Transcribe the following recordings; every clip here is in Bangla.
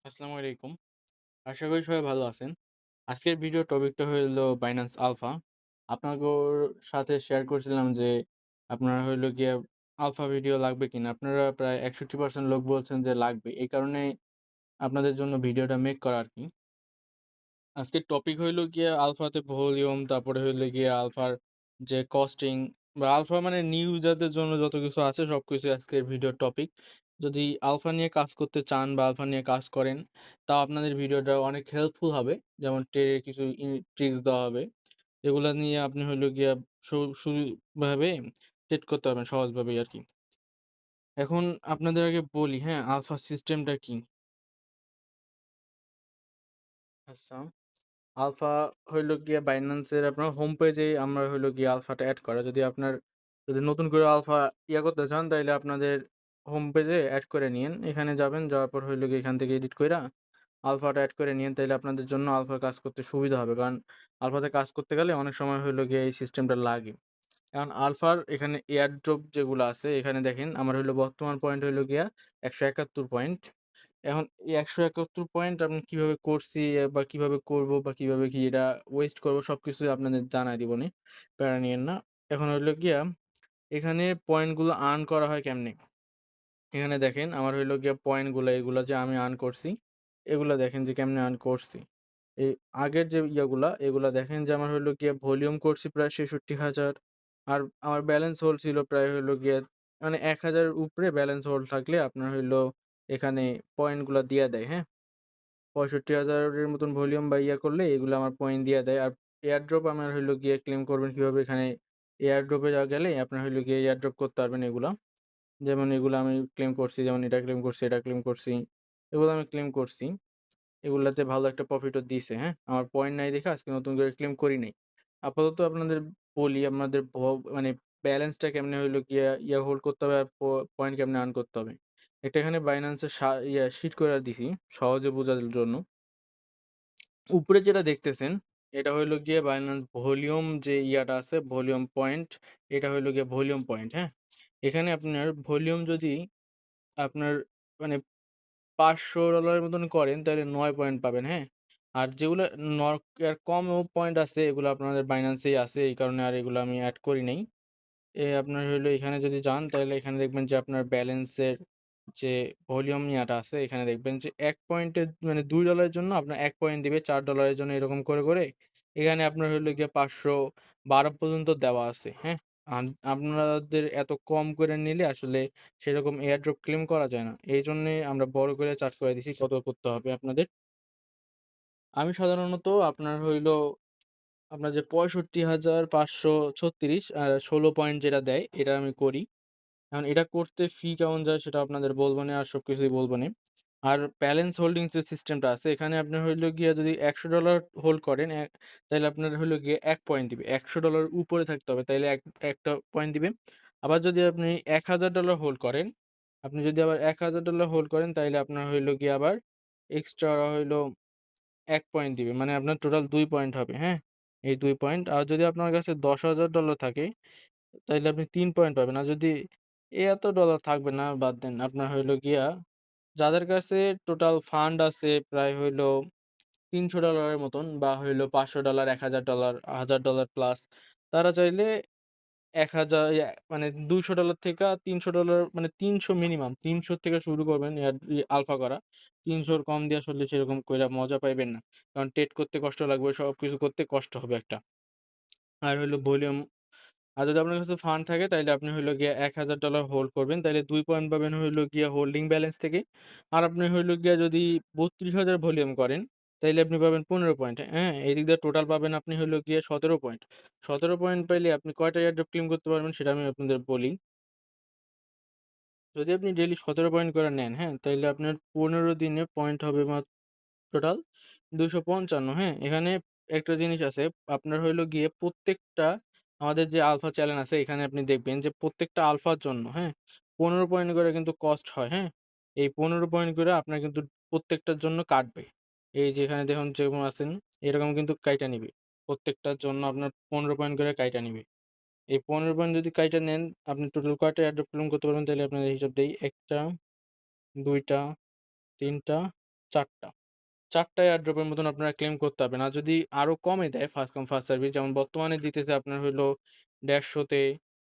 আসসালামু আলাইকুম। আশা করি সবাই ভালো আছেন। আজকের ভিডিও টপিকটা হইলো বাইন্যান্স আলফা। আপনাগোর সাথে শেয়ার করছিলাম যে আপনার হইলো গিয়ে আলফা ভিডিও লাগবে কিনা? আপনারা প্রায় ৬১% লোক বলছেন যে লাগবে। এই কারণেই আপনাদের জন্য ভিডিওটা মেক করা আরকি। আজকের টপিক হইলো গিয়ে আলফাতে ভলিউম, তারপরে হইলো গিয়ে আলফার যে কস্টিং বা আলফা মানে নিউ ইউজারদের জন্য যত কিছু আছে সবকিছুই আজকের ভিডিওর টপিক। যদি আলফা নিয়ে কাজ করতে চান বা আলফা নিয়ে কাজ করেন, তাও আপনাদের ভিডিওটা অনেক হেল্পফুল হবে। যেমন কিছু ট্রিক্স দেওয়া হবে। এগুলা নিয়ে আপনি হইলো গিয়া সুভাবে ট্রেড করতে পারবেন সহজভাবেই আরকি। এখন আপনাদের আগে বলি, হ্যাঁ, আলফা সিস্টেমটা কি? আচ্ছা। আলফা হইলো গিয়ে বাইন্যান্সের আপনার হোম পেজেই আমরা হইলো গিয়ে আলফাটা এড করা। যদি নতুন করে আলফা করতে চান তাইলে আপনাদের হোম পেজে এড করে নিয়েন। এখানে যাবেন, যাওয়ার পর হইলো গিয়ে এখান থেকে এডিট কইরা আলফাটা এড করে নিয়েন। তাইলে আপনাদের জন্য আলফা কাজ করতে সুবিধা হবে। কারণ আলফাতে কাজ করতে গেলে অনেক সময় হইলো গিয়ে এই সিস্টেমটা লাগে। এখন আলফার এখানে এয়ারড্রপ যেগুলো আছে এখানে দেখেন আমার হইলো বর্তমান পয়েন্ট হইলো গিয়া ১৭১ পয়েন্ট। এখন এই ১৭১ পয়েন্ট আমি কিভাবে করছি বা কিভাবে করব বা কিভাবে কি এটা ওয়েস্ট করব সবকিছুই আপনাদের জানায় দিবনি। প্যারা নিয়েন না। এখন হইলো গিয়া এখানে পয়েন্টগুলো আর্ন করা হয় কেমনে? এখানে দেখেন আমার হইলো গিয়া পয়েন্টগুলা এগুলা যে আমি আর্ন করছি, এগুলা দেখেন যে কেমনে আর্ন করছি। এই আগের যে এগুলা দেখেন যে আমার হইলো গিয়ে ভলিউম করছি প্রায় ৬৬,০০০ আর আমার ব্যালেন্স হোল্ড ছিল প্রায় হইলো গিয়ে মানে ১,০০০ এর উপরে ব্যালেন্স হোল্ড থাকলে আপনার হইলো এখানে পয়েন্টগুলা দিয়া দেয়, হ্যাঁ? ৬৫,০০০ এর মতন ভলিউম বা করলে এগুলো আমার পয়েন্ট দিয়া দেয়। আর এয়ারড্রপ আমার হইলো গিয়ে ক্লেম করবেন কিভাবে এখানে এয়ারড্রপে গেলে আপনার হইলো গিয়ে এয়ারড্রপ করতে পারবেন এগুলা। যেমন এগুলো আমি ক্লেম করছি, যেমন এটা ক্লেম করছি, এটা ক্লেম করছি। এগুলো আমি ক্লেম করছি। এগুলাতে ভালো একটা প্রফিটও দিছে, হ্যাঁ? আমার পয়েন্ট নাই দেখে আজকে নতুন করে ক্লেম করি নাই। আপাতত আপনাদের বলি আপনাদের মানে ব্যালেন্সটা কেমনে হইলো গিয়া হোল্ড করতে হবে আর পয়েন্ট কেমনে আর্ন করতে হবে। এটা এখানে বাইন্যান্সের শিট কইরা দিছি সহজে বোঝার জন্য। উপরে যেটা দেখতেছেন এটা হইলো গিয়ে বাইন্যান্স ভলিউম যে আছে ভলিউম পয়েন্ট, এটা হইলো গিয়ে ভলিউম পয়েন্ট, হ্যাঁ? এখানে আপনার ভলিউম যদি আপনার মানে $৫০০ এর মতন করেন তাহলে ৯ পয়েন্ট পাবেন, হ্যাঁ? আর যেগুলা ন এর কমও পয়েন্ট আছে এগুলো আপনাদের বাইন্যান্সেই আছে। এই কারণে আর এগুলো আমি এড করি নাই। আপনার হইলো এখানে যদি যান তাহলে এখানে দেখবেন যে আপনার ব্যালেন্সের যে ভলিউম আছে এখানে দেখবেন যে ১ পয়েন্টের মানে $২ এর জন্য আপনার ১ পয়েন্ট দিবে, $৪ এর জন্য এরকম করে এখানে আপনার হইলো গিয়ে ৫১২ পর্যন্ত দেওয়া আছে, হ্যাঁ? আপনাদের এত কম করে নিলে আসলে সেরকম এয়ারড্রপ ক্লেম করা যায় না। এইজন্যে আমরা বড় করে চার্জ করে দিছি কত করতে হবে আপনাদের। আমি সাধারণত আপনার হইলো আপনার যে ৬৫,৫৩৬ আর ১৬ পয়েন্ট যেটা দেয় এটা আমি করি। এখন এটা করতে ফি কেমন যায় সেটা আপনাদের বলবনে আর সবকিছুই বলবনে। আর ব্যালেন্স হোল্ডিং যে সিস্টেমটা আছে এখানে আপনার হইলো গিয়ে যদি $১০০ হোল্ড করেন তাইলে আপনার হইলো গিয়ে ১ পয়েন্ট দিবে। $১০০ উপরে থাকতে হবে তাইলে একটা পয়েন্ট দিবে। আবার যদি আপনি $১,০০০ হোল্ড করেন, আপনি যদি আবার $১,০০০ হোল্ড করেন তাইলে আপনার হইলো গিয়ে আবার এক্সট্রা হইলো ১ পয়েন্ট দিবে। মানে আপনার টোটাল ২ পয়েন্ট হবে, হ্যাঁ? এই ২ পয়েন্ট। আর যদি আপনার কাছে $১০,০০০ থাকে তাইলে আপনি ৩ পয়েন্ট পাবেন। আর যদি এত ডলার থাকবে না, বাদ দেন। আপনার হইলো গিয়া যাদের কাছে টোটাল ফান্ড আছে প্রায় হইলো $৩০০ এর মতন বা হইলো $৫০০, $১,০০০, $১,০০০ প্লাস তারা চাইলে ১,০০০ মানে $২০০ থেকে $৩০০ মানে ৩০০ মিনিমাম ৩০০ থেকে শুরু করবেন আলফা করা। ৩০০ র কম দিয়ে আসলে সেরকম কইরা মজা পাইবেন না। কারণ ট্রেড করতে কষ্ট লাগবে, সবকিছু করতে কষ্ট হবে একটা। আর হইলো ভলিউম আর যদি আপনার কাছে ফান্ড থাকে তাইলে আপনি হইলো গিয়ে $১,০০০ হোল্ড করবেন। তাইলে ২ পয়েন্ট পাবেন হইলো গিয়া হোল্ডিং ব্যালেন্স থেকে। আর আপনি হইলো গিয়া যদি ৩২,০০০ ভলিউম করেন, তাইলে আপনি পাবেন ১৫ পয়েন্ট। হ্যাঁ? এদিক দিয়ে টোটাল পাবেন আপনি হইলো গিয়ে ১৭ পয়েন্ট। ১৭ পয়েন্ট পাইলে আপনি কয়টা এয়ারড্রপ ক্লেইম করতে পারবেন সেটা আমি আপনাদের বলি। যদি আপনি ডেইলি ১৭ পয়েন্ট করে নেন, হ্যাঁ? তাইলে আপনার ১৫ দিনে পয়েন্ট হবে টোটাল ২৫৫, হ্যাঁ? এখানে একটা জিনিস আছে, আপনার হইলো গিয়ে প্রত্যেকটা আমাদের যে আলফা চ্যানেল আছে এখানে আপনি দেখবেন যে প্রত্যেকটা আলফার জন্য, হ্যাঁ? ১৫ পয়েন্ট করে কিন্তু কস্ট হয়, হ্যাঁ? এই ১৫ পয়েন্ট করে আপনার কিন্তু প্রত্যেকটার জন্য কাটবে। এই যে এখানে দেখুন যেরকম আছেন এরকম কিন্তু কাইটা নিবে। প্রত্যেকটার জন্য আপনার ১৫ পয়েন্ট করে কাইটা নিবে। এই ১৫ পয়েন্ট যদি কাইটা নেন আপনি টোটাল কয়টা এয়ারড্রপ ক্লেইম করতে পারবেন তাইলে আপনাদের হিসাব দেই। ১ টা, ২ টা, ৩ টা ৪ টা। ৪ টা এয়ারড্রপের মতন আপনারা ক্লেম করতে পারবেন। আর যদি আরো কমে দেয় ফার্স্ট কাম ফার্স্ট সার্ভিস, যেমন বর্তমানে দিতেছে আপনার হইলো ১৫০ তে,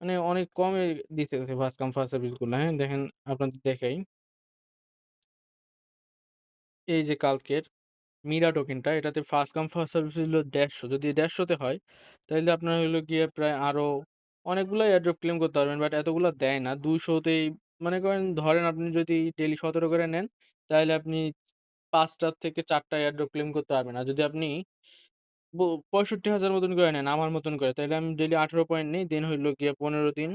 মানে অনেক কমে দিতেছে ফার্স্ট কাম ফার্স্ট সার্ভিস গুলা, হ্যাঁ? দেখেন আপনাদের দেখাই। এই যে কালকের মিরা টোকেনটা, এটাতে ফার্স্ট কাম ফার্স্ট সার্ভিস হইলো ১৫০। যদি ১৫০ তে হয় তাইলে আপনার হইলো গিয়ে প্রায় আরো অনেকগুলা এয়ারড্রপ ক্লেম করতে পারবেন। বাট এতগুলা দেয় না। ২০০ তেই মনে করেন, ধরেন আপনি যদি ডেইলি ১৭ করে নেন, তাহলে আপনি ৫ টার থেকে ৪ টা এয়ারড্রপ ক্লেম করতে পারবেন। আর যদি আপনি ৬৫,০০০ মতন করে নেন আমার মতন করে, তাইলে আমি ডেইলি ১৮ পয়েন্ট নেই। দেন হইলো গিয়ে ১৫ দিন।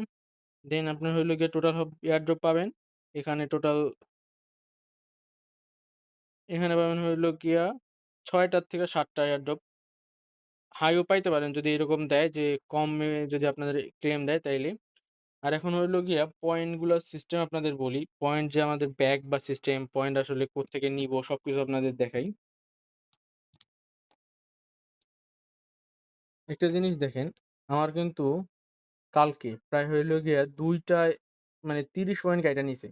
দেন আপনার হইলো গিয়ে টোটাল এয়ারড্রপ পাবেন। এখানে টোটাল এখানে পাবেন হইলো গিয়া ৬ টার থেকে ৭ টা এয়ারড্রপ। হাইও পাইতে পারেন যদি এরকম দেয় যে কমে, যদি আপনাদের ক্লেম দেয় তাইলে। আর এখন হইলো গিয়া পয়েন্টগুলার সিস্টেম আপনাদের বলি। পয়েন্ট যে আমাদের ব্যাক বা সিস্টেম, পয়েন্ট আসলে কোত্থেকে নিবো সবকিছু আপনাদের দেখাই। একটা জিনিস দেখেন, আমার কিন্তু কালকে প্রায় হইলো গিয়া ২ টায় মানে ৩০ পয়েন্ট কাইটা নিছে।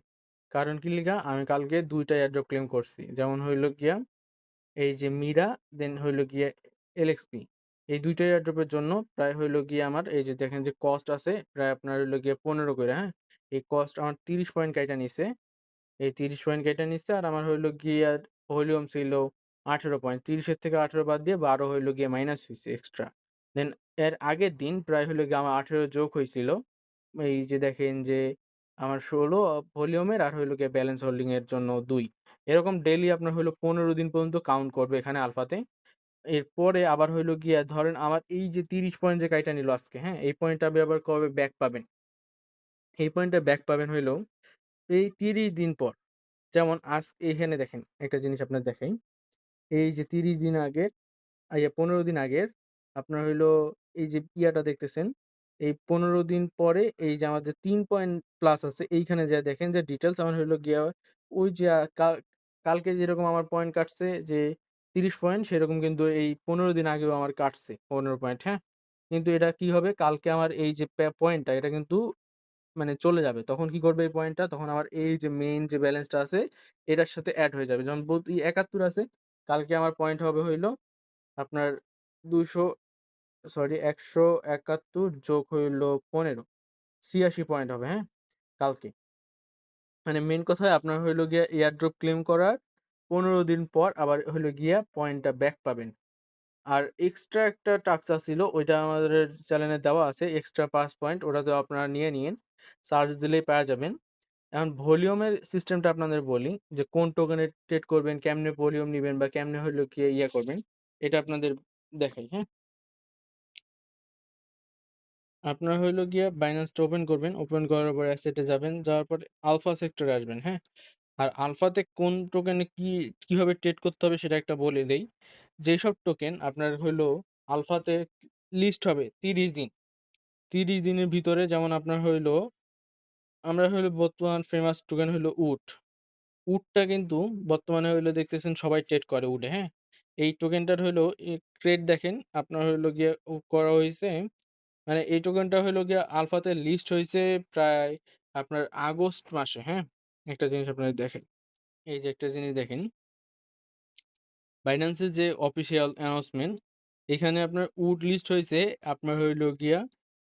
কারণ কি লিগা? আমি কালকে ২ টা এয়ারড্রপ ক্লেম করছি। যেমন হইলো গিয়া এই যে মিরা, দেন হইলো গিয়ে এলএক্সপি। এই ২ টা এয়ারড্রপের জন্য প্রায় হইলো গিয়ে আমার এই যে দেখেন যে কস্ট আছে প্রায় আপনার হইলো গিয়ে ১৫ কইরা, হ্যাঁ? এই কস্ট আমার ৩০ পয়েন্ট কাইটা নিছে। এই ৩০ পয়েন্ট কেটে নিচ্ছে। আর আমার হইলো গিয়ে ভলিউম ছিল ১৮ পয়েন্ট। ৩০ এর থেকে ১৮ বাদ দিয়ে ১২ হইলো গিয়ে মাইনাস হইছে এক্সট্রা। দেন এর আগের দিন প্রায় হইলো গিয়ে আমার ১৮ যোগ হইছিল। এই যে দেখেন যে আমার ১৬ ভলিউমের আর হইলো গিয়ে ব্যালেন্স হোল্ডিং এর জন্য ২। এরকম ডেইলি আপনার হইলো ১৫ দিন পর্যন্ত কাউন্ট করবে এখানে আলফাতে। এরপরে আবার হইলো গিয়া ধরেন আমার এই যে ৩০ পয়েন্ট যে কাইটা নিল আজকে, হ্যাঁ? এই পয়েন্টটা আপনি আবার কবে ব্যাক পাবেন? এই পয়েন্টটা ব্যাক পাবেন হইলো এই ৩০ দিন পর। যেমন এইখানে দেখেন একটা জিনিস আপনার দেখাই। এই যে ৩০ দিন আগের ১৫ দিন আগের আপনার হইলো এই যে ইয়াটা দেখতেছেন, এই ১৫ দিন পরে এই যে আমাদের ৩ পয়েন্ট প্লাস আছে, এইখানে যায়া দেখেন যে ডিটেইলস আমার হইলো গিয়া ওই যে কালকে যেরকম আমার পয়েন্ট কাটছে যে ৩০ পয়েন্ট, সেরকম কিন্তু এই ১৫ দিন আগেও আমার কাটছে ১৫ পয়েন্ট, হ্যাঁ? কিন্তু এটা কি হবে, কালকে আমার এই যে পয়েন্টটা এটা কিন্তু মানে চলে যাবে। তখন কি করবে এই পয়েন্টটা? তখন আমার এই যে মেইন যে ব্যালেন্সটা আছে এটার সাথে এড হয়ে যাবে। যেমন ৭১ আছে, কালকে আমার পয়েন্ট হবে হইলো আপনার ২০০ সরি ১৭১ যোগ হইলো ১৫, ৮৬ পয়েন্ট হবে, হ্যাঁ? কালকে। মানে মেইন কথা আপনার হইলো গিয়া এয়ারড্রপ ক্লেম করার ১৫ দিন পর আবার হইলো গিয়া পয়েন্টটা ব্যাক পাবেন। আর এক্সট্রা একটা টাস্ক ছিল, ওইটা আমাদের চ্যানেলে দেওয়া আছে, এক্সট্রা ৫ পয়েন্ট। ওটাতে আপনারা নিয়ে নিয়েন। সার্চ দিলেই পাওয়া যাবেন। এখন ভলিউমের সিস্টেমটা আপনাদের বলি যে কোন টোকেনে ট্রেড করবেন, কেমনে ভলিউম নিবেন বা কেমনে হইলো গিয়ে করবেন। এটা আপনাদের দেখাই, হ্যাঁ? আপনার হইলো গিয়ে বাইন্যান্সটা ওপেন করবেন। ওপেন করার পরে অ্যাসেটে যাবেন। যাওয়ার পরে আলফা সেক্টরে আসবেন, হ্যাঁ? আর আলফাতে কোন টোকেনে কিভাবে ট্রেড করতে হবে সেটা একটা বলে দেই। যেসব টোকেন আপনার হইলো আলফাতে লিস্ট হবে ৩০ দিন। ৩০ দিনের ভিতরে, যেমন আপনার হইলো আমরা হইলো বর্তমান ফেমাস টোকেন হইলো উড। উডটা কিন্তু বর্তমানে হইলো দেখতেছেন সবাই ট্রেড করে উডে, হ্যাঁ? এই টোকেনটার হইলো ট্রেড দেখেন আপনার হইলো গিয়ে করা হইছে, মানে এই টোকেনটা হইলো গিয়ে আলফাতে লিস্ট হইছে প্রায় আপনার আগস্ট মাসে, হ্যাঁ? একটা জিনিস আপনারা দেখেন। এই যে একটা জিনিস দেখেন, বাইন্যান্সের যে অফিসিয়াল অ্যানাউন্সমেন্ট, এখানে আপনার উড লিস্ট হইছে আপনার হইলো গিয়া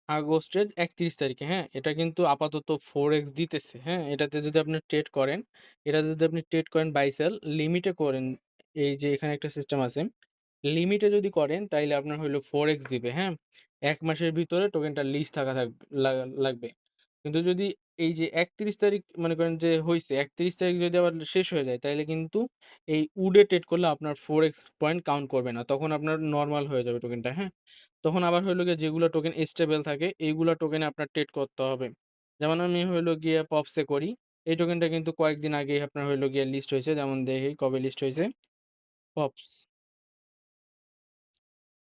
আগস্টের ৩১ তারিখে, হ্যাঁ? এটা কিন্তু আপাতত 4x দিতেছে, হ্যাঁ? এটাতে যদি আপনি ট্রেড করেন, এটাতে যদি আপনি ট্রেড করেন বাই সেল লিমিটে করেন, এই যে এখানে একটা সিস্টেম আছে। লিমিটে যদি করেন তাইলে আপনার হইলো 4x দিবে, হ্যাঁ? ১ মাসের ভিতরে টোকেনটা লিস্ট থাকা লাগবে। কিন্তু যদি এই যে ৩১ তারিখ মনে করেন যে হইছে, ৩১ তারিখ যদি আবার শেষ হয়ে যায় তাইলে কিন্তু এই উডে ট্রেড করলে আপনার 4x পয়েন্ট কাউন্ট করবে না। তখন আপনার নরমাল হয়ে যাবে টোকেনটা, হ্যাঁ? তখন আবার হইলো গিয়ে যেগুলা টোকেন স্টেবল থাকে এইগুলা টোকেনে আপনার ট্রেড করতে হবে। যেমন আমি হইলো গিয়ে পপসে করি। এই টোকেনটা কিন্তু কয়েকদিন আগেই আপনার হইলো গিয়ে লিস্ট হইছে। যেমন দেখি কবে লিস্ট হইছে। পপস।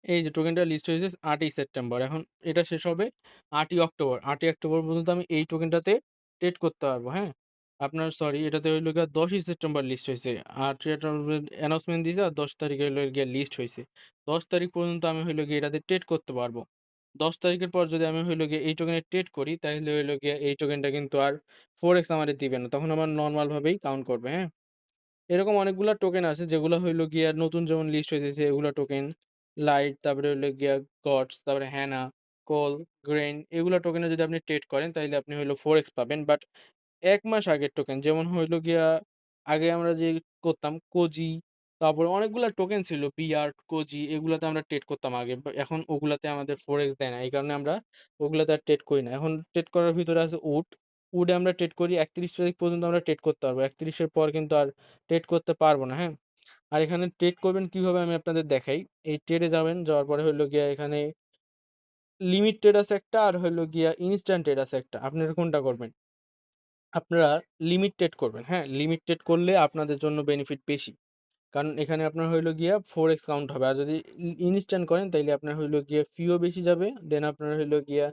এই যে টোকেনটা লিস্ট হয়েছে ৮ই সেপ্টেম্বর। এখন এটা শেষ হবে ৮ই অক্টোবর। ৮ই অক্টোবর পর্যন্ত আমি এই টোকেনটাতে ট্রেড করতে পারবো, হ্যাঁ? আপনার সরি, এটাতে হইলো গিয়ে ১০ই সেপ্টেম্বর লিস্ট হইছে। আর অ্যানাউন্সমেন্ট দিছে আর ১০ তারিখে হইলো গিয়ে লিস্ট হইছে। ১০ তারিখ পর্যন্ত আমি হইলো গিয়ে এটাতে ট্রেড করতে পারবো। ১০ তারিখের পর যদি আমি হইলো গিয়ে এই টোকেনে ট্রেড করি তাইলে হইলো গিয়ে এই টোকেনটা কিন্তু আর 4x আমারে দিবে না। তখন আমার নরমাল ভাবেই কাউন্ট করবে, হ্যাঁ? এরকম অনেকগুলা টোকেন আছে যেগুলা হইলো গিয়া নতুন যেমন লিস্ট হইতেছে এগুলা টোকেন, লাইট, তারপরে হইলো গিয়া গডস, তারপরে হ্যানা, কোল, গ্রেইন এগুলা টোকেনে যদি আপনি ট্রেড করেন তাইলে আপনি হইলো 4x পাবেন। বাট ১ মাস আগের টোকেন যেমন হইলো গিয়া আগে আমরা যে করতাম কোজি, তারপরে অনেকগুলা টোকেন ছিল বিআর, কোজি এগুলাতে আমরা ট্রেড করতাম আগে। এখন ওগুলাতে আমাদের 4x দেয় না। এই কারণে আমরা ওগুলাতে আর ট্রেড করি না। এখন ট্রেড করার ভিতরে আছে উড। উডে আমরা ট্রেড করি ৩১ তারিখ পর্যন্ত আমরা ট্রেড করতে পারবো। ৩১ এর পর কিন্তু আর ট্রেড করতে পারবো না, হ্যাঁ? আর এখানে ট্রেড করবেন কিভাবে আমি আপনাদের দেখাই। এই ট্রেডে যাবেন, যাওয়ার পরে হইলো গিয়া এখানে লিমিট ট্রেড আছে একটা আর হইলো গিয়া ইনস্ট্যান্ট ট্রেড আছে একটা। আপনারা কোনটা করবেন? আপনারা লিমিটেড করবেন, হ্যাঁ? লিমিটেড করলে আপনাদের জন্য বেনিফিট বেশি। কারণ এখানে আপনার হইলো গিয়া 4x কাউন্ট হবে। আর যদি ইনস্ট্যান্ট করেন তাইলে আপনার হইলো গিয়া ফিও বেশি যাবে। দেন আপনার হইলো গিয়া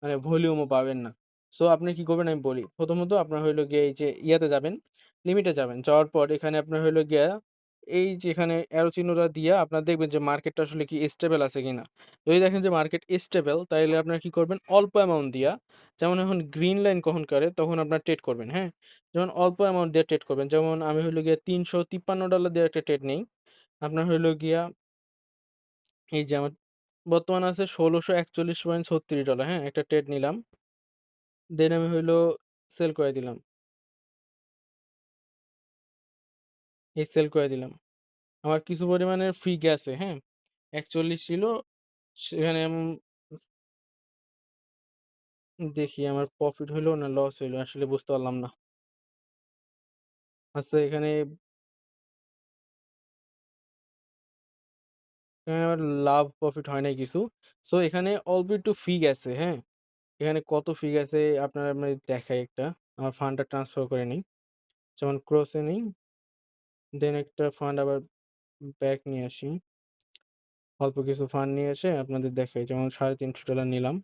মানে ভলিউমও পাবেন না। সো আপনি কি করবেন আমি বলি। প্রথমত আপনার হইলো গিয়া এই যে ইয়াতে যাবেন, লিমিটে যাবেন। যাওয়ার পর এখানে আপনার হইলো গিয়া এই যে এখানে অ্যারো চিহ্নটা দিয়া আপনার দেখবেন যে মার্কেটটা আসলে কি স্টেবল আছে কিনা। যদি দেখেন যে মার্কেট স্টেবল তাইলে আপনারা কি করবেন অল্প অ্যামাউন্ট দিয়া, যেমন এখন গ্রিন লাইন কখন করে তখন আপনার ট্রেড করবেন, হ্যাঁ? যেমন অল্প অ্যামাউন্ট দিয়ে ট্রেড করবেন। যেমন আমি হইলো গিয়া $৩৫৩ দিয়ে একটা ট্রেড নেই। আপনার হইলো গিয়া এই যে আমার বর্তমান আছে $১৬৪১.৩৬, হ্যাঁ? একটা ট্রেড নিলাম। দেন আমি হইলো সেল করে দিলাম। এই সেল করে দিলাম। আমার কিছু পরিমাণের ফ্রি গেছে, হ্যাঁ? ৪১ ছিল সেখানে দেখি আমার প্রফিট হইলো না লস হইলো আসলে বুঝতে পারলাম না। আচ্ছা এখানে আমার লাভ প্রফিট হয় নাই কিছু। সো এখানে অল্প একটু ফি গেছে, হ্যাঁ? এখানে কত ফি গেছে আপনার আমি দেখাই একটা। আমার ফান্ডটা ট্রান্সফার করে নিই। যেমন ক্রসে নেই। দেন একটা ফান্ড আবার ব্যাক নিয়ে আসি। অল্প কিছু ফান্ড নিয়ে এসে আপনাদের দেখাই। যেমন $৩৫০ নিলাম।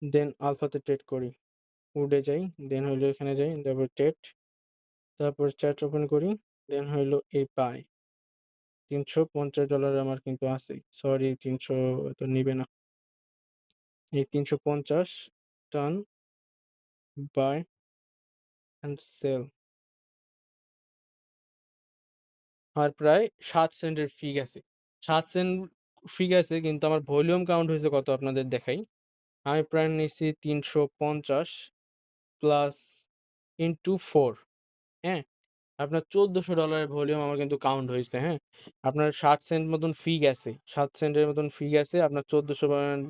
দেন আলফাতে ট্রেড করি। উডে যাই। দেন হইলো এখানে যাই। তারপর ট্রেড। তারপর চ্যাট ওপেন করি। দেন হইলো এই বাই। $৩৫০ আমার কিন্তু আছে। সরি ৩০০ তো নিবে না। এই ৩৫০ টার্ন বাই অ্যান্ড সেল। আর প্রায় ৭ সেন্টের ফি গেছে। ৭ সেন্ট ফি গেছে কিন্তু আমার ভলিউম কাউন্ট হইছে কত আপনাদের দেখাই। আমি প্রায় নিছি ৩৫০ প্লাস ইনটু 4, হ্যাঁ? আপনার $১৪০০ ভলিউম আমার কিন্তু কাউন্ট হইছে, হ্যাঁ? আপনার ৬০ সেন্ট মতন ফি গেছে। ৭ সেন্টের মতন ফি গেছে। আপনার ১৪০০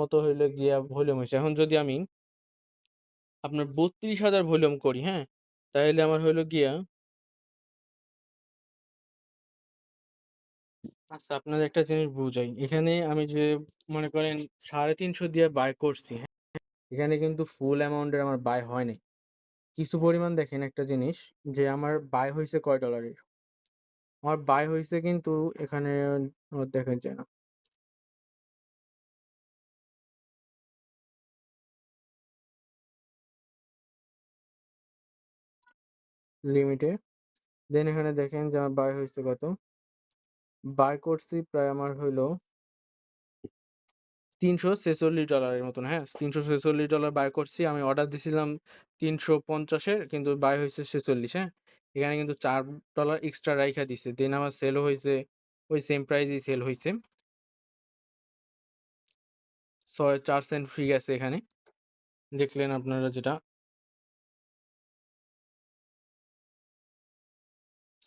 মতো হইলো গিয়া ভলিউম হইছে। এখন যদি আমি আপনার ৩২,০০০ ভলিউম করি, হ্যাঁ? তাইলে আমার হইলো গিয়া আচ্ছা আপনাদের একটা জিনিস বুঝাই। এখানে আমি যে মনে করেন ৩৫০ দিয়ে বাই করছি, হ্যাঁ? এখানে কিন্তু ফুল অ্যামাউন্টের আমার বাই হয় নাই। কিছু পরিমাণ দেখেন একটা জিনিস যে আমার বাই হইছে কয় ডলারের? আমার বাই হইছে কিন্তু এখানে দেখা যায় না। লিমিটে। দেন এখানে দেখেন যে আমার বাই হইছে কত? বাই করছি প্রায় আমার হইলো $৩৪৬ মতন, হ্যাঁ? $৩৪৬ বাই করছি। আমি অর্ডার দিছিলাম ৩৫০ এর কিন্তু বাই হইছে ৪৬, হ্যাঁ? এখানে কিন্তু $৪ এক্সট্রা রাইখা দিছে। দেন আমার সেলও হইছে ওই সেম প্রাইসেই সেল হইছে। ৪ সেন্ট ফ্রি গেছে এখানে। দেখলেন আপনারা যেটা।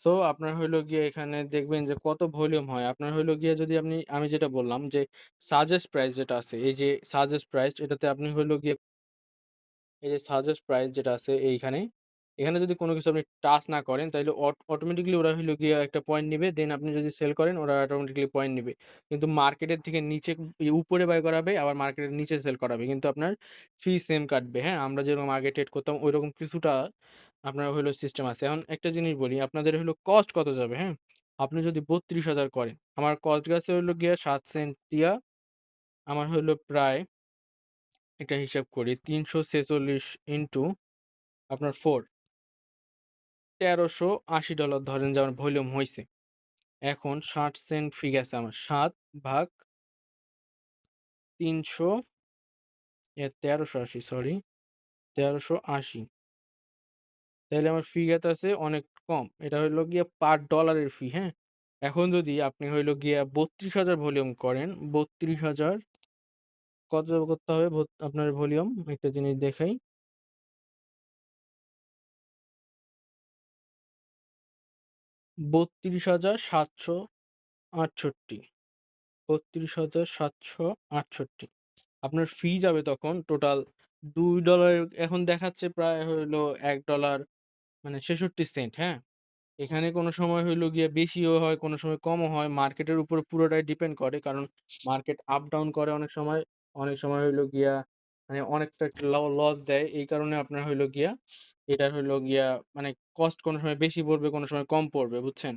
সো আপনার হইলো গিয়ে এখানে দেখবেন যে কত ভলিউম হয়। আপনার হইলো গিয়ে যদি আমি যেটা বললাম যে সাজেস্ট প্রাইস যেটা আছে, এই যে সাজেস্ট প্রাইস এটাতে আপনি হইলো গিয়ে এই যে সাজেস্ট প্রাইস যেটা আছে এইখানে, এখানে যদি কোনো কিছু আপনি টাচ না করেন তাইলে অটোমেটিক্যালি ওরা হইলো গিয়ে একটা পয়েন্ট নিবে। দেন আপনি যদি সেল করেন ওরা অটোমেটিক্যালি পয়েন্ট নিবে। কিন্তু মার্কেটের থেকে নিচে উপরে বাই করাবে আবার মার্কেটের নিচে সেল করাবে। কিন্তু আপনার ফি সেম কাটবে, হ্যাঁ? আমরা যেরকম আগে ট্রেড করতাম ঐরকম কিছুটা আপনার হইলো সিস্টেম আছে। এখন একটা জিনিস বলি আপনাদের হইলো কস্ট কত যাবে, হ্যাঁ? আপনি যদি ৩২,০০০ করেন, আমার কস্ট গেছে হইলো গিয়ে ৭ সেন্ট দিয়া আমার হইলো প্রায় একটা হিসাব করি ৩৪৬ ইন্টু আপনার 4 $১৩৮০ ধরেন যে আমার ভলিউম হইছে। এখন ৬০ সেন্ট ফি গেছে আমার ৭ ভাগ ৩০০ ১৩৮০ সরি ১৩৮০ তাইলে আমার ফি গেতাছে অনেক কম। এটা হইলো গিয়া পার ডলারের ফি, হ্যাঁ? এখন যদি আপনি হইলো গিয়া ৩২,০০০ ভলিউম করেন, ৩২,০০০ কত করতে হবে আপনার ভলিউম? একটা জিনিস দেখাই। ৩২,৭৬৮ ৩২,৭৬৮ আপনার ফি যাবে তখন টোটাল $২ এখন দেখাচ্ছে প্রায় হইলো $১ মানে ৬৬ সেন্ট, হ্যাঁ? এখানে কোনো সময় হইলো গিয়ে বেশিও হয়, কোনো সময় কমও হয়। মার্কেটের উপর পুরোটাই ডিপেন্ড করে। কারণ মার্কেট আপ ডাউন করে অনেক সময়। অনেক সময় হইলো গিয়া মানে অনেকটা লস দেয়। এই কারণে আপনার হইলো গিয়া এটার হইলো গিয়া মানে কস্ট কোনো সময় বেশি পড়বে, কোনো সময় কম পড়বে, বুঝছেন?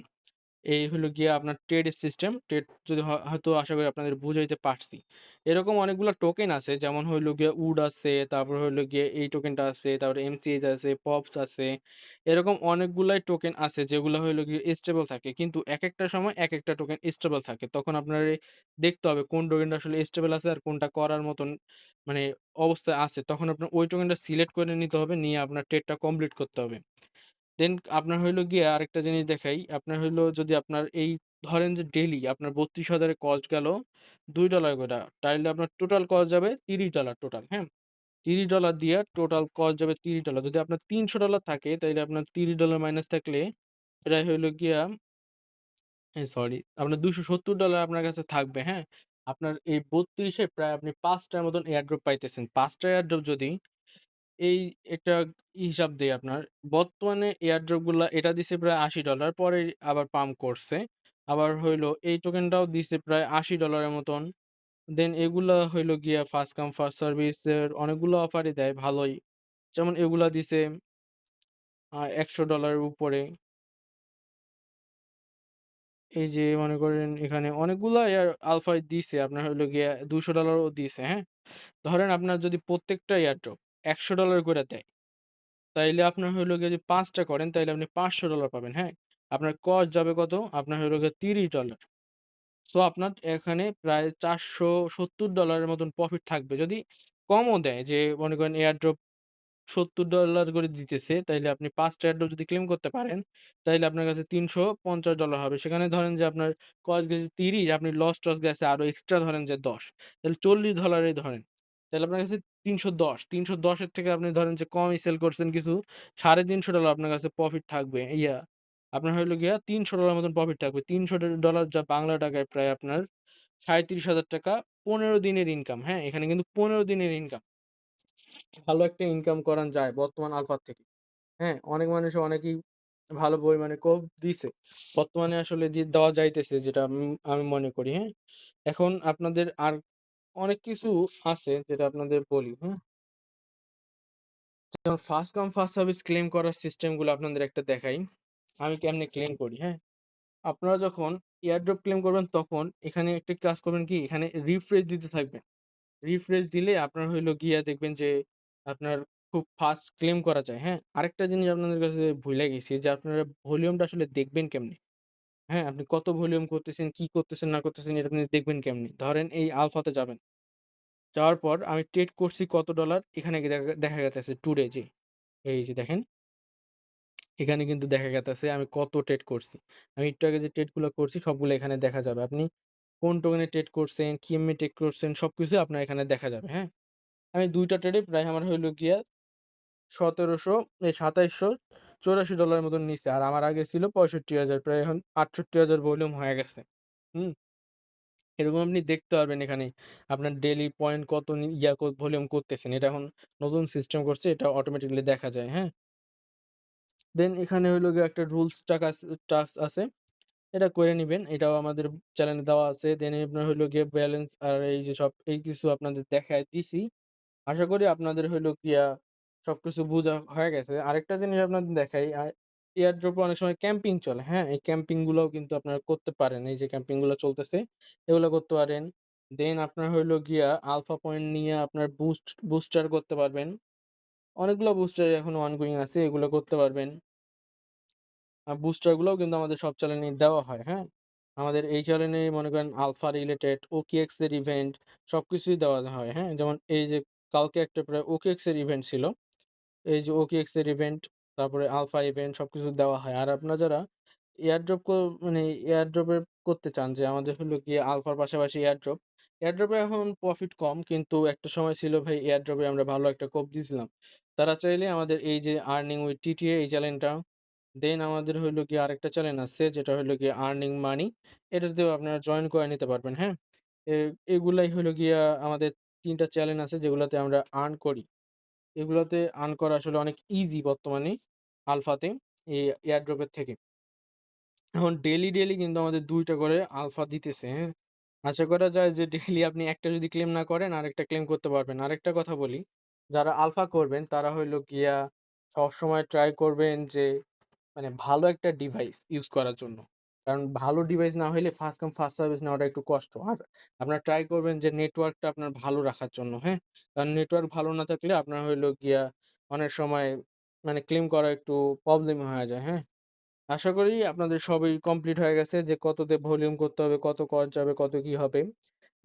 এই হলো গিয়ে আপনার ট্রেড সিস্টেম। ট্রেড যদি হয়তো আশা করি আপনাদের বুঝাইতে পারছি। এরকম অনেকগুলা টোকেন আছে যেমন হইলো গিয়ে উড আছে, তারপর হইলো গিয়ে এই টোকেনটা আছে, তারপরে এমসিএইচ আছে, পপস আছে। এরকম অনেকগুলাই টোকেন আছে যেগুলা হইলো গিয়ে স্টেবল থাকে। কিন্তু একেকটা সময় একেকটা টোকেন স্টেবল থাকে। তখন আপনারে দেখতে হবে কোন টোকেনটা আসলে স্টেবল আছে আর কোনটা করার মতন মানে অবস্থায় আছে। তখন আপনার ওই টোকেনটা সিলেক্ট করে নিতে হবে, নিয়ে আপনার ট্রেডটা কমপ্লিট করতে হবে। দেন আপনার হইলো গিয়ে আরেকটা জিনিস দেখাই। আপনার হইলো যদি আপনার এই ধরেন যে ডেইলি আপনার ৩২,০০০ এ কস্ট গেল $২ কইরা। তাইলে আপনার টোটাল কস্ট যাবে $৩০ টোটাল, হ্যাঁ? $৩০ দিয়ে টোটাল কস্ট যাবে $৩০। যদি আপনার $৩০০ থাকে তাইলে আপনার $৩০ মাইনাস থাকলে প্রায় হইলো গিয়া সরি আপনার $২৭০ আপনার কাছে থাকবে, হ্যাঁ? আপনার এই ৩২ এ প্রায় আপনি ৫ টার মতন এয়ারড্রপ পাইতেছেন। ৫ টা এয়ারড্রপ যদি এই একটা হিসাব দেই আপনার। বর্তমানে এয়ারড্রপ গুলা এটা দিছে প্রায় $৮০ পরে আবার পাম্প করছে। আবার হইলো এই টোকেনটাও দিছে প্রায় $৮০ এর মতন। দেন এগুলা হইলো গিয়া ফার্স্ট কাম ফার্স্ট সার্ভিস এর অনেকগুলো অফারই দেয় ভালোই। যেমন এগুলা দিছে $১০০ এর উপরে। এই যে মনে করেন এখানে অনেকগুলা আলফাই দিছে আপনার হইলো গিয়া $২০০ ও দিছে, হ্যাঁ? ধরেন আপনার যদি প্রত্যেকটা এয়ারড্রপ $১০০ করে দেয় তাইলে আপনার হইলো গিয়ে যদি ৫ টা করেন তাইলে আপনি $৫০০ পাবেন, হ্যাঁ? আপনার কস্ট যাবে কত? আপনার হইলো গিয়ে $৩০। সো আপনার এখানে প্রায় $৪৭০ এর মতন প্রফিট থাকবে। যদি কমও দেয় যে মনে করেন এয়ারড্রপ $৭০ করে দিতেছে, তাইলে আপনি ৫ টা এয়ারড্রপ যদি ক্লেম করতে পারেন, তাইলে আপনার কাছে $৩৫০ হবে। সেখানে ধরেন যে আপনার কস্ট গেছে ৩০, আপনি লস-টস গেছে আরো এক্সট্রা ধরেন যে ১০, তাহলে $৪০ ই ধরেন। তাহলে আপনার কাছে ৩১০, ৩১০ এর থেকে আপনি ধরেন যে কমই সেল করছেন কিছু, $৩৫০ আপনার কাছে প্রফিট থাকবে। আপনার হইলো গিয়া $৩০০ মতন প্রফিট থাকবে। $৩০০ যা বাংলা টাকায় প্রায় আপনার ৳৩৭,০০০ ১৫ দিনের ইনকাম, হ্যাঁ? এখানে কিন্তু ১৫ দিনের ইনকাম। ভালো একটা ইনকাম করান যায় বর্তমান আলফার থেকে। হ্যাঁ? অনেক মানুষ অনেকেই ভালো পরিমাণে কোপ দিছে। বর্তমানে আসলে দেওয়া যাইতেছে যেটা আমি মনে করি, হ্যাঁ? এখন আপনাদের আর অনেক কিছু আছে যেটা আপনাদের বলি, হ্যাঁ? যেমন first come first service claim করার সিস্টেমগুলো আপনাদের একটা দেখাই। আমি কেমনে ক্লেম করি, হ্যাঁ? আপনারা যখন এয়ারড্রপ ক্লেম করবেন তখন এখানে একটা কাজ করবেন কি এখানে রিফ্রেশ দিতে থাকবেন। রিফ্রেশ দিলে আপনার হইলো গিয়া দেখবেন যে আপনার খুব ফাস্ট ক্লেম করা যায়, হ্যাঁ? আরেকটা জিনিস আপনাদের কাছে ভুইলা গেছি যে আপনারা ভলিউমটা আসলে দেখবেন কেমনে? হ্যাঁ? আপনি কত ভলিউম করতেছেন, কি করতেছেন না করতেছেন এটা আপনি দেখবেন কেমনে? ধরেন এই আলফাতে যাবেন। যাওয়ার পর আমি ট্রেড করছি কত ডলার এখানে দেখা দেখা যাইতেছে টুডে যে এই যে দেখেন এখানে কিন্তু দেখা গেতেছে আমি কত ট্রেড করছি। আমি একটু আগে যে ট্রেডগুলো করছি সবগুলো এখানে দেখা যাবে। আপনি কোন টোকেনে ট্রেড করছেন, কেমনে ট্রেড করছেন সবকিছু আপনার এখানে দেখা যাবে, হ্যাঁ? আমি ২ টা ট্রেডে প্রায় আমার হইলো গিয়া ২৭৮৪ মতন নিছে। আর আমার আগে ছিল ৬৫,০০০ প্রায় এখন ৬৮,০০০ ভলিউম হয়ে গেছে। হুম? এরকম আপনি দেখতে পারবেন এখানে আপনার ডেইলি পয়েন্ট কত ভলিউম করতেছেন। এটা এখন নতুন সিস্টেম করছে এটা অটোমেটিক্যালি দেখা যায়, হ্যাঁ? দেন এখানে হইলো গিয়ে একটা রুলস টাস্ক আছে। এটা করে নিবেন। এটাও আমাদের চ্যানেলে দেওয়া আছে। দেন আপনার হইলো গিয়ে ব্যালেন্স আর এই যে সব এই কিছু আপনাদের দেখায় দিছি। আশা করি আপনাদের হইলো গিয়া সবকিছু বুঝা হয়ে গেছে। আরেকটা জিনিস আপনাদের দেখাই, এয়ারড্রপ এ অনেক সময় ক্যাম্পিং চলে, হ্যাঁ? এই ক্যাম্পিং গুলাও কিন্তু আপনারা করতে পারেন। এই যে ক্যাম্পিং গুলো চলতেছে, এগুলো করতে পারেন। দেন আপনার হইলো গিয়া আলফা পয়েন্ট নিয়ে আপনার বুস্টার করতে পারবেন। অনেকগুলো বুস্টার এখনো অনগোইং আছে, এগুলো করতে পারবেন। বুস্টার গুলাও কিন্তু আমাদের সব চ্যানেলে দেওয়া হয়, হ্যাঁ? আমাদের এই চ্যানেলে মনে করেন আলফা রিলেটেড, OKX এর ইভেন্ট সবকিছুই দেওয়া হয়, হ্যাঁ? যেমন এই যে কালকে একটা প্রায় OKX এর ইভেন্ট ছিল। এই যে OKX এর ইভেন্ট, তারপরে আলফা ইভেন্ট সবকিছু দেওয়া হয়। আর আপনারা যারা এয়ারড্রপ মানে এয়ারড্রপের করতে চান যে আমাদের হলো গিয়ে আলফার পাশাপাশি এয়ারড্রপ। এয়ারড্রপে এখন প্রফিট কম, কিন্তু একটা সময় ছিল ভাই এয়ারড্রপে আমরা ভালো একটা কোপ দিছিলাম। তারা চাইলে আমাদের এই যে আর্নিং উইথ টিটিএ এই চ্যানেলটা, দেন আমাদের হইলো গিয়ে আরেকটা চ্যানেল আছে যেটা হইলো গিয়ে আর্নিং মানি। এটাতেও আপনারা জয়েন করে নিতে পারবেন, হ্যাঁ? এ এগুলাই হইলো গিয়া আমাদের ৩ টা চ্যানেল আছে যেগুলাতে আমরা আর্ন করি। এগুলাতে আর্ন করা আসলে অনেক ইজি বর্তমানে আলফাতে, এই এয়ারড্রপের থেকে। এখন ডেইলি কিন্তু আমাদের ২ টা করে আলফা দিতেছে, হ্যাঁ? আশা করা যায় যে ডেইলি আপনি একটা যদি ক্লেম না করেন আরেকটা ক্লেম করতে পারবেন। আরেকটা কথা বলি, যারা আলফা করবেন তারা হইলো গিয়া সবসময় ট্রাই করবেন যে মানে ভালো একটা ডিভাইস ইউজ করার জন্য। কারণ ভালো ডিভাইস না হইলে ফার্স্ট কাম ফার্স্ট সার্ভিস নেওয়াটা একটু কষ্ট। আর আপনারা ট্রাই করবেন যে নেটওয়ার্কটা আপনার ভালো রাখার জন্য, হ্যাঁ? কারণ নেটওয়ার্ক ভালো না থাকলে আপনার হইলো গিয়া অনেক সময় মানে ক্লেম করা একটু প্রবলেম হয়ে যায়, হ্যাঁ? আশা করি আপনাদের সবই কমপ্লিট হয়ে গেছে যে কততে ভলিউম করতে হবে, কত কস্ট যাবে, কত কি হবে।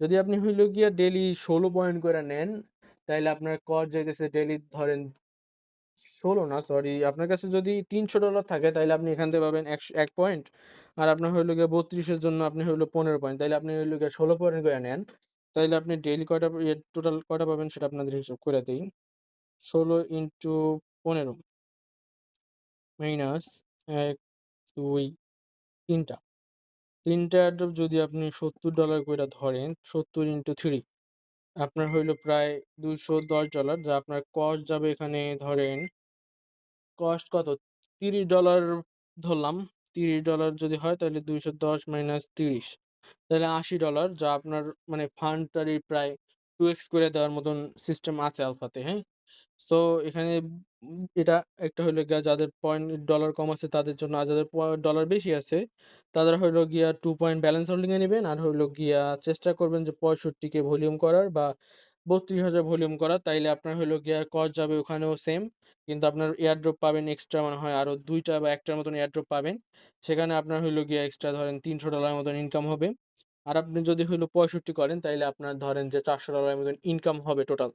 যদি আপনি হইলো গিয়া ডেইলি ১৬ পয়েন্ট করে নেন, তাইলে আপনার কস্ট যাইতেছে ডেইলি ধরেন ১৬ না সরি, আপনার কাছে যদি $৩০০ থাকে তাইলে আপনি এখান থেকে পাবেন ১ পয়েন্ট। আর আপনার হইলো গিয়ে ৩২ এর জন্য আপনি হইলো ১৫ পয়েন্ট। তাইলে আপনি হইলো গিয়ে ১৬ পয়েন্ট করে নেন। তাইলে আপনি ডেইলি কয়টা টোটাল কয়টা পাবেন সেটা আপনাদের হিসাব করে দেই। ১৬ ইন্টু ১৫ মাইনাস ১, ২, ৩ টা। ৩ টা অ্যাড্রপ যদি আপনি $৭০ কইরা ধরেন, ৭০ ইন্টু ৩ আপনার হইলো প্রায় $২১০, যা আপনার কস্ট যাবে এখানে ধরেন কস্ট কত? $৩০ ধরলাম। $৩০ যদি হয় তাহলে ২১০ মাইনাস ৩০ তাহলে $৮০, যা আপনার মানে ফান্ডটারই প্রায় 2x করে দেওয়ার মতন সিস্টেম আছে আলফাতে, হ্যাঁ? সো এখানে এটা একটা হইলো গিয়া যাদের পয়েন্ট ডলার কম আছে তাদের জন্য, আর যাদের ডলার বেশি আছে তাদের হইলো গিয়া 2 পয়েন্ট ব্যালেন্স হোল্ডিং এ নিবেন। আর হইলো গিয়া চেষ্টা করবেন যে ৬৫ কে ভলিউম করার বা ৩২,০০০ ভলিউম করার। তাইলে আপনার হইলো গিয়া কস্ট যাবে ওখানেও সেম। কিন্তু আপনার এয়ারড্রপ পাবেন এক্সট্রা মনে হয় আরো ২ টা বা ১ টার মতন এয়ারড্রপ পাবেন। সেখানে আপনার হইলো গিয়া এক্সট্রা ধরেন $৩০০ মতন ইনকাম হবে। আর আপনি যদি হইলো ৬৫ করেন তাইলে আপনার ধরেন যে $৪০০ মতন ইনকাম হবে টোটাল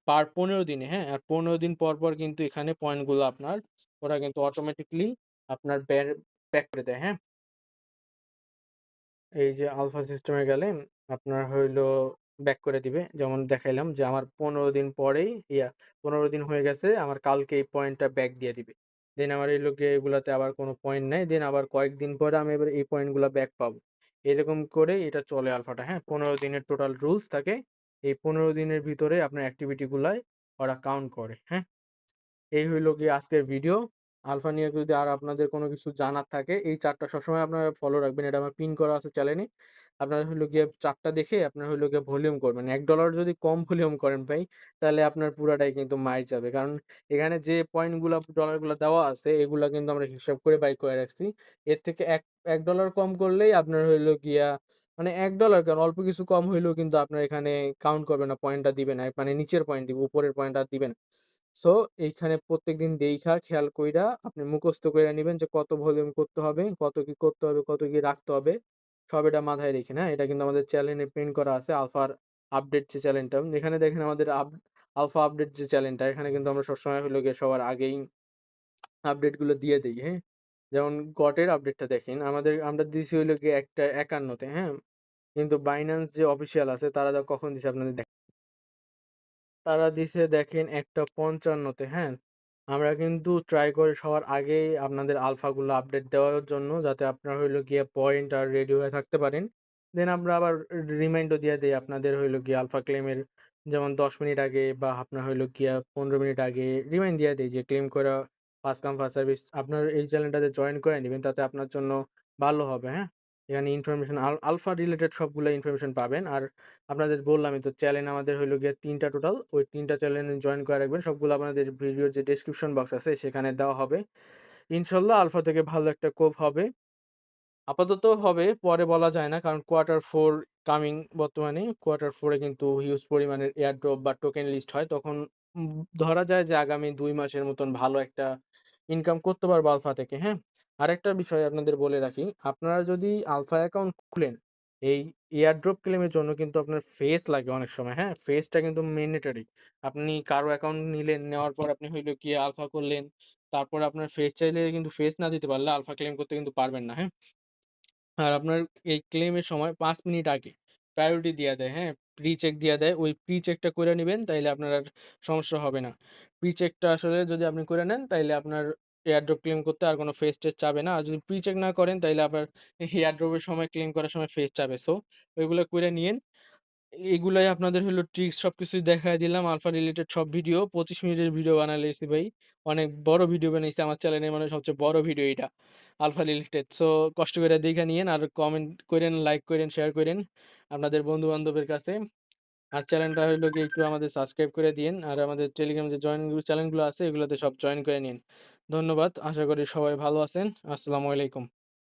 পার ১৫ দিনে, হ্যাঁ? আর ১৫ দিন পর কিন্তু এখানে পয়েন্টগুলো আপনার ওরা কিন্তু অটোমেটিক্যালি আপনার ব্যাক করে দেয়, হ্যাঁ? এই যে আলফা সিস্টেমে গেলেন আপনার হইলো ব্যাক করে দিবে। যেমন দেখাইলাম যে আমার ১৫ দিন পরেই ১৫ দিন হয়ে গেছে, আমার কালকে এই পয়েন্টটা ব্যাক দিয়ে দিবে। দেন আমার এই লোকে এগুলাতে আবার কোনো পয়েন্ট নাই। দেন আবার কয়েকদিন পরে আমি এবার এই পয়েন্টগুলা ব্যাক পাবো। এরকম করে এটা চলে আলফাটা, হ্যাঁ? ১৫ দিনের টোটাল রুলস থাকে। এই ১৫ দিনের ভিতরে আপনার অ্যাক্টিভিটি গুলায় ওরা কাউন্ট করে, হ্যাঁ? এই হইলো গিয়ে আজকের ভিডিও। আলফা নিয়ে যদি আর আপনাদের কোনো কিছু জানার থাকে এই ৪ টা সবসময় আপনারা ফলো রাখবেন। এটা আমার পিন করা আছে চ্যানেলে। আপনার হইলো গিয়ে ৪ টা দেখে আপনার হইলো গিয়ে ভলিউম করবেন। $১ যদি কম ভলিউম করেন ভাই, তাহলে আপনার পুরাটাই কিন্তু মাইর যাবে। কারণ এখানে যে পয়েন্টগুলা ডলারগুলা দেওয়া আছে এগুলা কিন্তু আমরা হিসাব করে বাই করে রাখছি। এর থেকে $১ কম করলেই আপনার হইলো গিয়া মানে $১ কেন অল্প কিছু কম হইলেও কিন্তু আপনার এখানে কাউন্ট করবে না, পয়েন্টটা দিবে না। মানে নিচের পয়েন্ট দিবে, উপরের পয়েন্ট আর দিবে না। সো এইখানে প্রত্যেকদিন দেইখা খেয়াল কইরা আপনি মুখস্থ কইরা নিবেন যে কত ভলিউম করতে হবে, কত কি করতে হবে, কত কি রাখতে হবে। সব এটা মাথায় রেখে, হ্যাঁ? এটা কিন্তু আমাদের চ্যানেলে প্রিন্ট করা আছে আলফার আপডেট যে চ্যানেলটা। এখানে দেখেন আমাদের আলফা আপডেট যে চ্যানেলটা, এখানে কিন্তু আমরা সবসময় হলো গিয়ে সবার আগেই আপডেটগুলো দিয়ে দেই, হ্যাঁ? যেমন গটের আপডেটটা দেখেন আমরা দিছি হইলো গিয়ে একটা ৫১ তে, হ্যাঁ? কিন্তু বাইন্যান্স যে অফিসিয়াল আছে তারা কখন দিছে আপনাদের তারা দিছে দেখেন একটা ৫৫ তে, হ্যাঁ? আমরা কিন্তু ট্রাই করি সবার আগেই আপনাদের আলফাগুলো আপডেট দেওয়ার জন্য যাতে আপনারা হইলো গিয়ে পয়েন্ট আর রেডি হয়ে থাকতে পারেন। দেন আমরা আবার রিমাইন্ডও দিয়ে দেই আপনাদের হইলো গিয়ে আলফা ক্লেমের যেমন ১০ মিনিট আগে বা আপনার হইলো গিয়া ১৫ মিনিট আগে রিমাইন্ড দিয়ে দেই যে ক্লেম করা ফার্স্ট কাম ফার্স্ট সার্ভিস। আপনার এই চ্যানেলটাতে জয়েন করে নিবেন তাতে আপনার জন্য ভালো হবে, হ্যাঁ? এখানে ইনফরমেশন আলফা রিলেটেড সবগুলা ইনফরমেশন পাবেন। আর আপনাদের বললামই তো চ্যানেল আমাদের হইলো গিয়ে ৩ টা টোটাল। ওই ৩ টা চ্যানেলে জয়েন করে রাখবেন। সবগুলো আপনাদের ভিডিওর যে ডেসক্রিপশন বক্স আছে সেখানে দেওয়া হবে। ইনশাআল্লাহ আলফা থেকে ভালো একটা কোপ হবে। আপাতত হবে, পরে বলা যায় না। কারণ কোয়ার্টার 4 কামিং বর্তমানে। কোয়ার্টার 4 এ কিন্তু হিউজ পরিমাণের এয়ারড্রপ বা টোকেন লিস্ট হয়। তখন ধরা যায় যে আগামী ২ মাসের মতন ভালো একটা ইনকাম করতে পারবো আলফা থেকে, হ্যাঁ? আরেকটা বিষয় আপনাদের বলে রাখি, আপনারা যদি আলফা অ্যাকাউন্ট খুলেন, এই এয়ারড্রপ ক্লেমের জন্য কিন্তু আপনার ফেস লাগে অনেক সময়, হ্যাঁ? ফেসটা কিন্তু ম্যান্ডেটরি। আপনি কারো অ্যাকাউন্ট নিলেন, নেওয়ার পর আপনি হইলো গিয়ে আলফা করলেন। তারপরে আপনার ফেস চাইলে কিন্তু ফেস না দিতে পারলে আলফা ক্লেম করতে কিন্তু পারবেন না, হ্যাঁ? আর আপনার এই ক্লেমের সময় ৫ মিনিট আগে প্রায়োরিটি দিয়া দেয়, হ্যাঁ? প্রি-চেক দিয়া দেয়। ওই প্রি-চেকটা কইরা নিবেন, তাইলে আপনার আর সমস্যা হবে না। প্রি-চেকটা আসলে যদি আপনি কইরা নেন, তাইলে আপনার এয়ারড্রপ ক্লেম করতে আর কোনো ফেস টেস চাবে না। আর যদি প্রি-চেক না করেন, তাইলে আপনার এয়ারড্রপের সময় ক্লেম করার সময় ফেস চাবে। সো ওইগুলা কইরা নিয়েন। এগুলাই আপনাদের হলো ট্রিক্স, সবকিছুই দেখায় দিলাম। আলফা রিলেটেড সব ভিডিও ২৫ মিনিটের ভিডিও বানায় লইছি ভাই। অনেক বড় ভিডিও বানাইছি। আমার চ্যানেলের মানে সবচেয়ে বড় ভিডিও এইটা। Alpha related. সো কষ্ট কইরা দেইখা নিয়েন আর কমেন্ট কইরেন, লাইক কইরেন, শেয়ার কইরেন আপনাদের বন্ধু-বান্ধবের কাছে। আর চ্যানেলটা হইলো গিয়ে একটু আমাদের সাবস্ক্রাইব করে দিয়েন। আর আমাদের টেলিগ্রামে যে চ্যানেলগুলো আছে এগুলোতে সব জয়েন করে নিন। ধন্যবাদ। আশা করি সবাই ভালো আছেন। আসসালামু আলাইকুম।